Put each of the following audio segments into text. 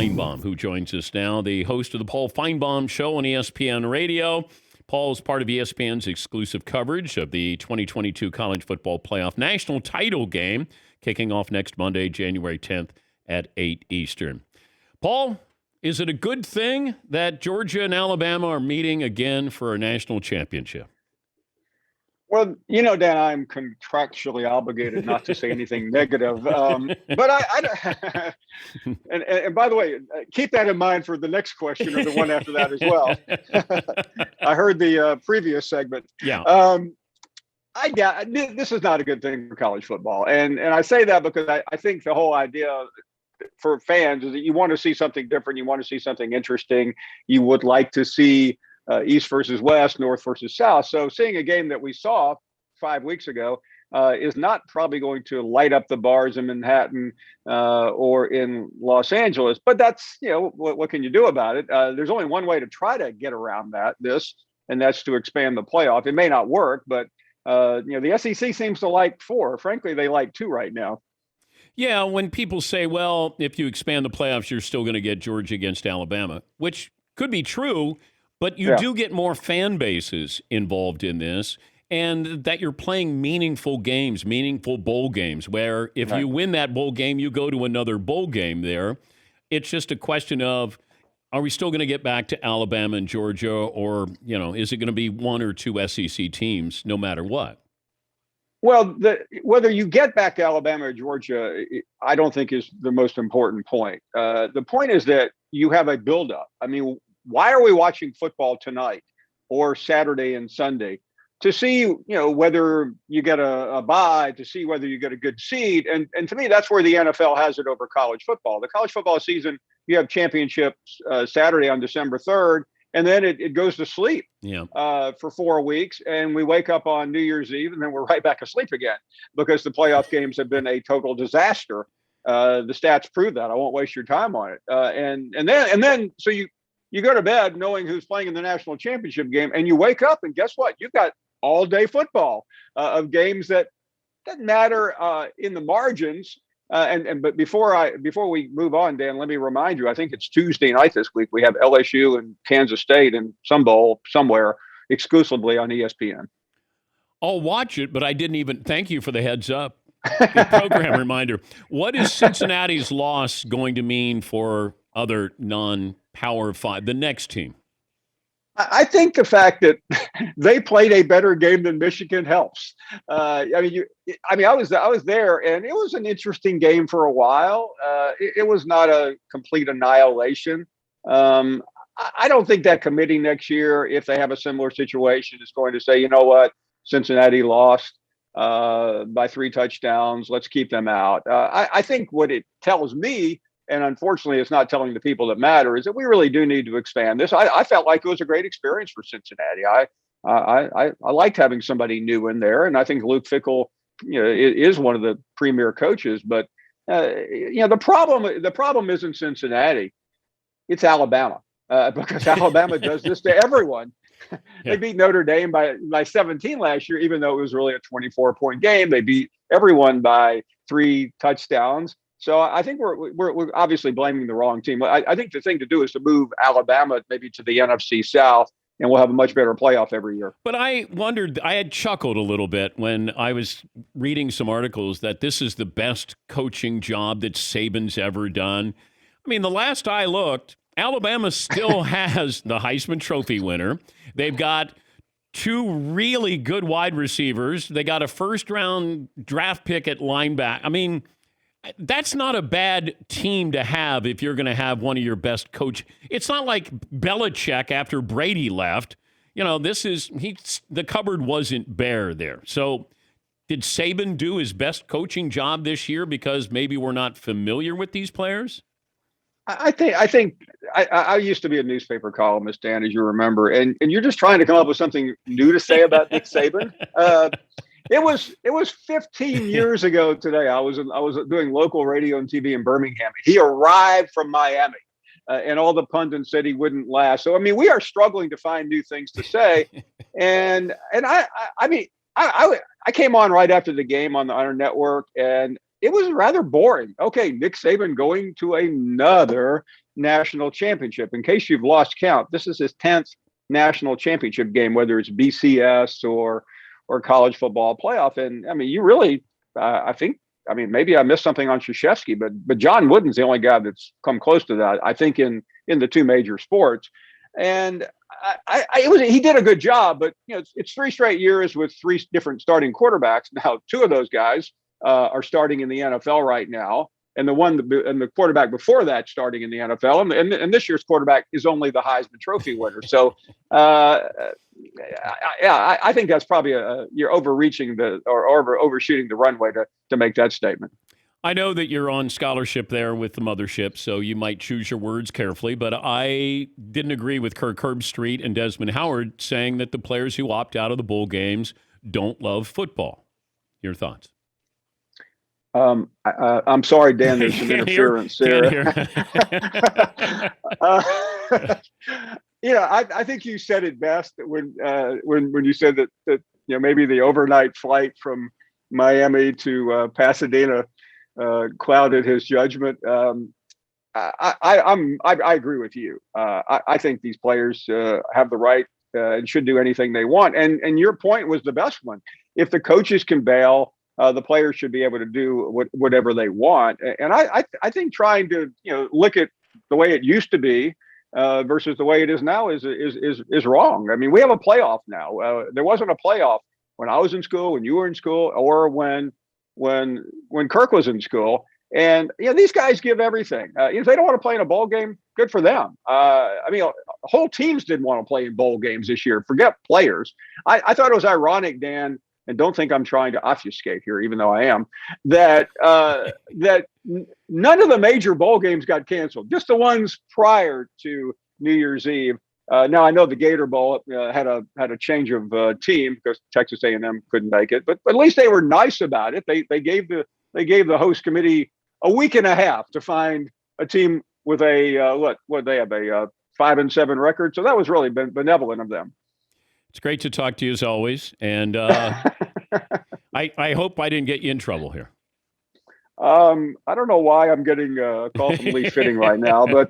Finebaum, who joins us now, the host of the Paul Finebaum Show on ESPN Radio. Paul's part of ESPN's exclusive coverage of the 2022 College Football Playoff National Title Game, kicking off next Monday, January 10th at 8 Eastern. Paul, is it a good thing that Georgia and Alabama are meeting again for a national championship? Well, Dan, I'm contractually obligated not to say anything negative. But I and by the way, keep that in mind for the next question or the one after that as well. I heard the previous segment. Yeah. This is not a good thing for college football. And I say that because I think the whole idea for fans is that you want to see something different. You want to see something interesting. You would like to see East versus West, North versus South. So seeing a game that we saw 5 weeks ago is not probably going to light up the bars in Manhattan or in Los Angeles. But that's, what can you do about it? There's only one way to try to get around and that's to expand the playoff. It may not work, but the SEC seems to like 4. Frankly, they like 2 right now. Yeah, when people say, well, if you expand the playoffs, you're still going to get Georgia against Alabama, which could be true. But you do get more fan bases involved in this, and that you're playing meaningful games, meaningful bowl games, where if you win that bowl game, you go to another bowl game there. It's just a question of, are we still going to get back to Alabama and Georgia, or, is it going to be 1 or 2 SEC teams no matter what? Well, whether you get back to Alabama or Georgia, I don't think is the most important point. The point is that you have a buildup. I mean, why are we watching football tonight or Saturday and Sunday? To see, whether you get a bye, to see whether you get a good seed. And to me, that's where the NFL has it over college football. The college football season, you have championships Saturday on December 3rd, and then it goes to sleep for 4 weeks. And we wake up on New Year's Eve, and then we're right back asleep again because the playoff games have been a total disaster. The stats prove that. I won't waste your time on it. And then so you go to bed knowing who's playing in the national championship game, and you wake up and guess what? You've got all day football of games that doesn't matter in the margins. But before we move on, Dan, let me remind you, I think it's Tuesday night this week. We have LSU and Kansas State in some bowl somewhere exclusively on ESPN. I'll watch it, but I didn't even thank you for the heads up. The program reminder. What is Cincinnati's loss going to mean for other non-Power 5, the next team? I think the fact that they played a better game than Michigan helps. I was there, and it was an interesting game for a while. It was not a complete annihilation. I don't think that committee next year, if they have a similar situation, is going to say, you know what, Cincinnati lost by 3 touchdowns. Let's keep them out. I think what it tells me, and unfortunately it's not telling the people that matter, is that we really do need to expand this. I felt like it was a great experience for Cincinnati. I liked having somebody new in there, and I think Luke Fickell, is one of the premier coaches. But the problem isn't Cincinnati, it's Alabama, because Alabama does this to everyone. They beat Notre Dame by 17 last year, even though it was really a 24-point game. They beat everyone by 3 touchdowns. So I think we're obviously blaming the wrong team. I think the thing to do is to move Alabama maybe to the NFC South, and we'll have a much better playoff every year. But I wondered, I had chuckled a little bit when I was reading some articles that this is the best coaching job that Saban's ever done. I mean, the last I looked, Alabama still has the Heisman Trophy winner. They've got 2 really good wide receivers. They got a first-round draft pick at linebacker. I mean, that's not a bad team to have if you're going to have one of your best coach. It's not like Belichick after Brady left. The cupboard wasn't bare there. So did Saban do his best coaching job this year because maybe we're not familiar with these players? I think I used to be a newspaper columnist, Dan, as you remember, and you're just trying to come up with something new to say about Nick Saban. It was 15 years ago today. I was doing local radio and TV in Birmingham. He arrived from Miami, and all the pundits said he wouldn't last. So I mean, we are struggling to find new things to say. And I came on right after the game on our network, and it was rather boring. Okay, Nick Saban going to another national championship. In case you've lost count, this is his 10th national championship game, whether it's BCS or college football playoff. And I mean, you really, I think, I mean, maybe I missed something on Krzyzewski, but John Wooden's the only guy that's come close to that, I think, in the two major sports. And he did a good job, but it's 3 straight years with 3 different starting quarterbacks. Now, 2 of those guys are starting in the NFL right now, and the quarterback before that starting in the NFL, and this year's quarterback is only the Heisman Trophy winner. So, I think that's probably you're overreaching or overshooting the runway to make that statement. I know that you're on scholarship there with the mothership, so you might choose your words carefully, but I didn't agree with Kirk Herbstreit and Desmond Howard saying that the players who opt out of the bowl games don't love football. Your thoughts? I'm sorry, Dan, there's some interference there. I think you said it best when you said that maybe the overnight flight from Miami to Pasadena clouded his judgment. I agree with you. I think these players have the right and should do anything they want. And your point was the best one. If the coaches can bail, the players should be able to do whatever they want. And I think trying to look at the way it used to be versus the way it is now is wrong. I mean, we have a playoff now. There wasn't a playoff when I was in school, when you were in school, or when Kirk was in school. And these guys give everything. If they don't want to play in a bowl game, good for them. Whole teams didn't want to play in bowl games this year. Forget players. I thought it was ironic, Dan, and don't think I'm trying to obfuscate here, even though I am, that none of the major bowl games got canceled, just the ones prior to New Year's Eve. Now I know the Gator Bowl had a change of team because Texas A&M couldn't make it, but at least they were nice about it. They gave the host committee a week and a half to find a team with a what they have a 5-7 record. So that was really benevolent of them. It's great to talk to you as always, and I hope I didn't get you in trouble here. I don't know why I'm getting a call from Lee Fitting right now, but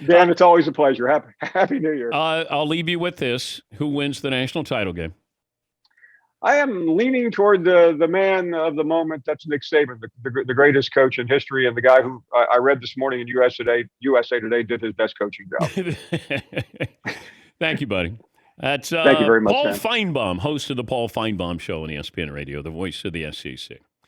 Dan, it's always a pleasure. Happy New Year. I'll leave you with this. Who wins the national title game? I am leaning toward the man of the moment. That's Nick Saban, the greatest coach in history, and the guy who I read this morning in USA Today did his best coaching job. Thank you, buddy. That's Thank you very much, Paul man. Finebaum, host of the Paul Finebaum Show on ESPN Radio, the voice of the SEC.